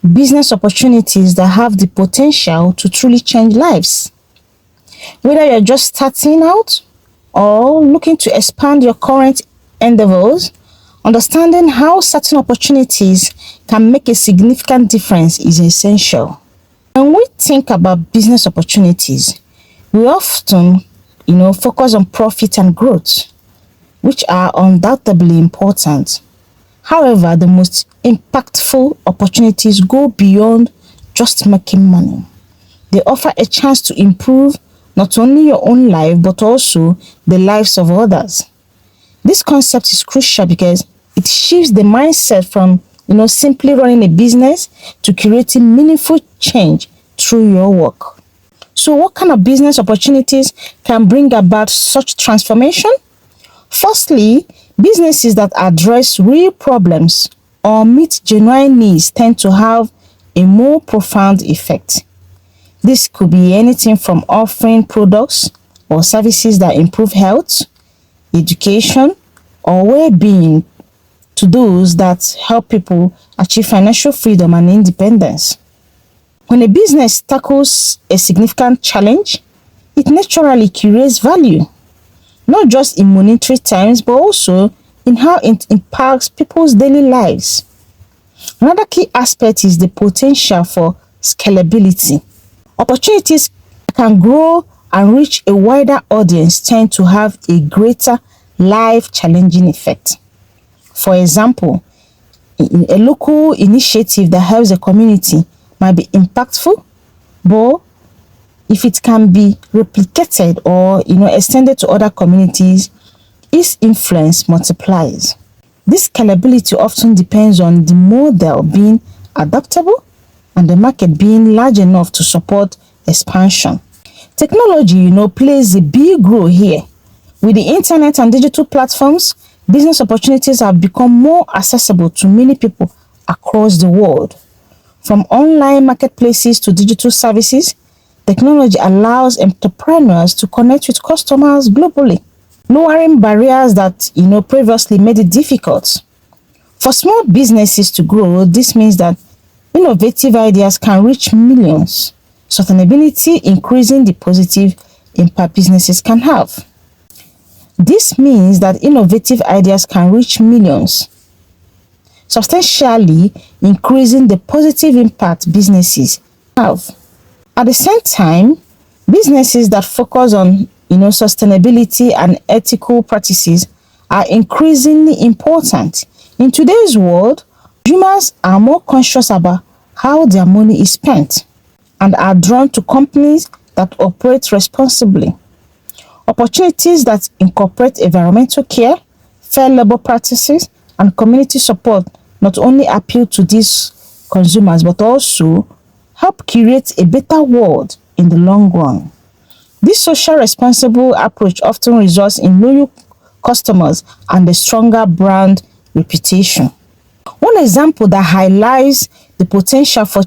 business opportunities that have the potential to truly change lives. Whether you're just starting out or looking to expand your current endeavors, understanding how certain opportunities can make a significant difference is essential. When we think about business opportunities, we often, focus on profit and growth, which are undoubtedly important. However, the most impactful opportunities go beyond just making money. They offer a chance to improve not only your own life but also the lives of others. This concept is crucial because it shifts the mindset from simply running a business to creating meaningful change through your work. So what kind of business opportunities can bring about such transformation? Firstly, businesses that address real problems or meet genuine needs tend to have a more profound effect. This could be anything from offering products or services that improve health, education, or well-being to those that help people achieve financial freedom and independence. When a business tackles a significant challenge, it naturally creates value, not just in monetary terms, but also in how it impacts people's daily lives. Another key aspect is the potential for scalability. Opportunities can grow and reach a wider audience tend to have a greater life-challenging effect. For example, a local initiative that helps a community might be impactful, but if it can be replicated or extended to other communities, its influence multiplies. This scalability often depends on the model being adaptable and the market being large enough to support expansion. Technology, plays a big role here. With the internet and digital platforms, business opportunities have become more accessible to many people across the world. From online marketplaces to digital services, technology allows entrepreneurs to connect with customers globally, lowering barriers that previously made it difficult. For small businesses to grow, this means that innovative ideas can reach millions, sustainability increasing the positive impact businesses can have. This means that innovative ideas can reach millions, substantially increasing the positive impact businesses have. At the same time, businesses that focus on sustainability and ethical practices are increasingly important. In today's world, consumers are more conscious about how their money is spent and are drawn to companies that operate responsibly. Opportunities that incorporate environmental care, fair labor practices, and community support not only appeal to these consumers but also help create a better world in the long run. This social responsible approach often results in loyal customers and a stronger brand reputation. One example that highlights the potential for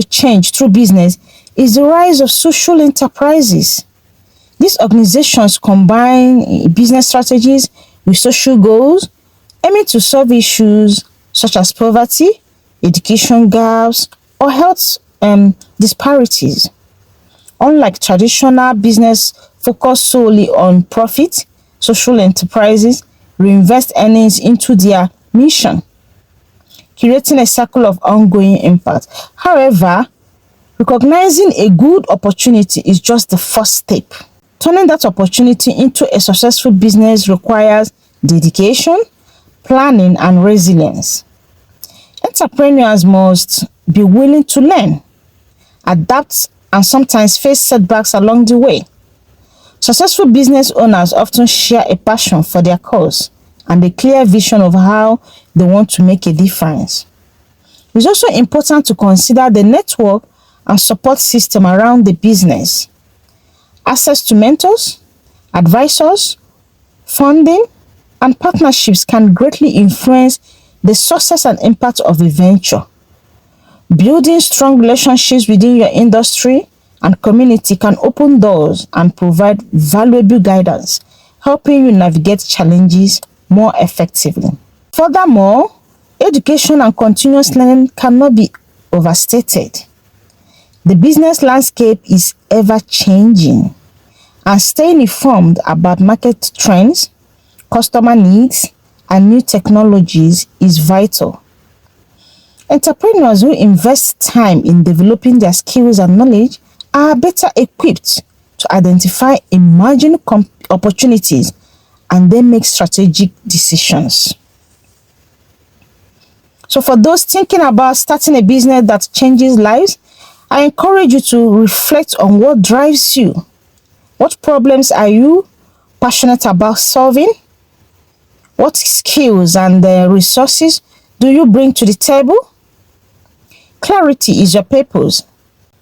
change through business is the rise of social enterprises. These organizations combine business strategies with social goals, aiming to solve issues such as poverty, education gaps, or health disparities. Unlike traditional business focused solely on profit, social enterprises reinvest earnings into their mission, creating a circle of ongoing impact. However, recognizing a good opportunity is just the first step. Turning that opportunity into a successful business requires dedication, planning, and resilience. Entrepreneurs must be willing to learn, adapt, and sometimes face setbacks along the way. Successful business owners often share a passion for their cause and a clear vision of how they want to make a difference. It's also important to consider the network and support system around the business. Access to mentors, advisors, funding, and partnerships can greatly influence the success and impact of a venture. Building strong relationships within your industry and community can open doors and provide valuable guidance, helping you navigate challenges more effectively. Furthermore, education and continuous learning cannot be overstated. The business landscape is ever changing, and staying informed about market trends, customer needs, and new technologies is vital. Entrepreneurs who invest time in developing their skills and knowledge are better equipped to identify emerging opportunities and then make strategic decisions. So for those thinking about starting a business that changes lives, I encourage you to reflect on what drives you. What problems are you passionate about solving? What skills and resources do you bring to the table? Clarity is your purpose.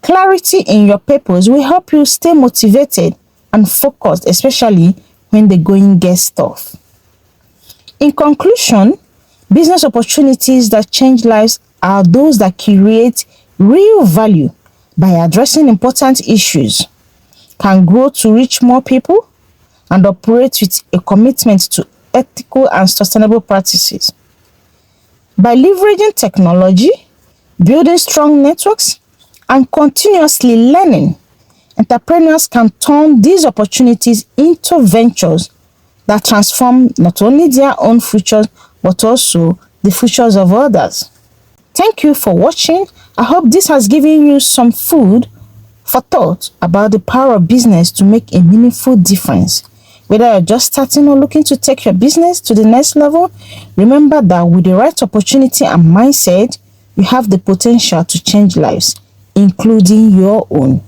Clarity in your purpose will help you stay motivated and focused, especially when the going gets tough. In conclusion, business opportunities that change lives are those that create real value by addressing important issues, can grow to reach more people, and operate with a commitment to ethical and sustainable practices. By leveraging technology, building strong networks, and continuously learning, entrepreneurs can turn these opportunities into ventures that transform not only their own futures but also the futures of others. Thank you for watching. I hope this has given you some food for thought about the power of business to make a meaningful difference. Whether you're just starting or looking to take your business to the next level, remember that with the right opportunity and mindset, you have the potential to change lives, including your own.